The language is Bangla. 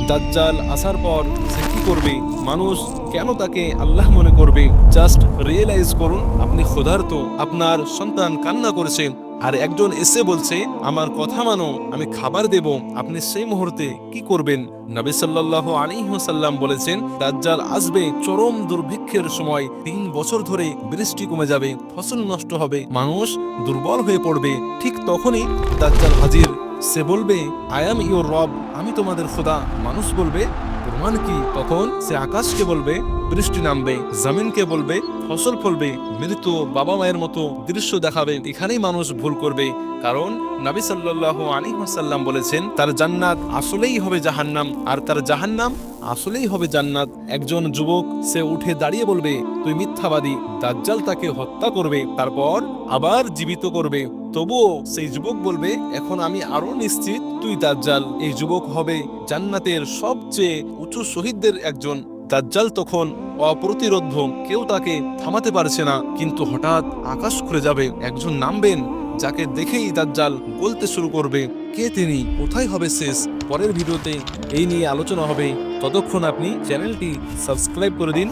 দাজ্জাল আসার পর সে কি করবে, মানুষ কেন তাকে আল্লাহ মনে করবে। জাস্ট রিয়েলাইজ করুন, আপনি ক্ষুধার্ত, আপনার সন্তান কান্না করেছে, আর একজন এসে বলছে আমার কথা মানো, আমি খাবার দেব, আপনি সেই মুহূর্তে কি করবেন? নবী সাল্লাল্লাহু আলাইহি ওয়াসাল্লাম বলেছেন দাজ্জাল আসবে চরম দুর্ভিক্ষের সময়, 3 বছর ধরে বৃষ্টি কমে যাবে, ফসল নষ্ট হবে, মানুষ দুর্বল হয়ে পড়বে। ঠিক তখনই দাজ্জাল হাজির। সে বলবে আই অ্যাম ইউর রব, আমি তোমাদের খোদা। মানুষ বলবে প্রমাণ কি? তখন সে আকাশকে বলবে বৃষ্টি নামবে, জমিনকে বলবে ফসল ফলবে, মৃত বাবা মায়ের মতো দৃশ্য দেখাবে। এখানেই মানুষ ভুল করবে, কারণ নবী সাল্লাল্লাহু আলাইহি ওয়াসাল্লাম বলেছেন তার জান্নাত আসলেই হবে জাহান্নাম, আর তার জাহান্নাম আসলেই হবে জান্নাত। একজন যুবক সে উঠে দাঁড়িয়ে বলবে তুই মিথ্যাবাদী, দাজ্জাল তাকে হত্যা করবে, তারপর আবার জীবিত করবে। তবুও সেই যুবক বলবে এখন আমি আরো নিশ্চিত তুই দাজ্জাল। এই যুবক হবে জান্নাতের সবচেয়ে উঁচু শহীদদের একজন। দাজ্জাল তখন অপ্রতিরোধ্য, কেউ তাকে থামাতে পারছে না। কিন্তু হঠাৎ আকাশ খুলে যাবে, একজন নামবেন যাকে দেখেই দাজ্জাল বলতে শুরু করবে। কে তিনি, কোথায় হবে শেষ? পরের ভিডিওতে এই নিয়ে আলোচনা হবে। ততক্ষণ আপনি চ্যানেলটি সাবস্ক্রাইব করে দিন।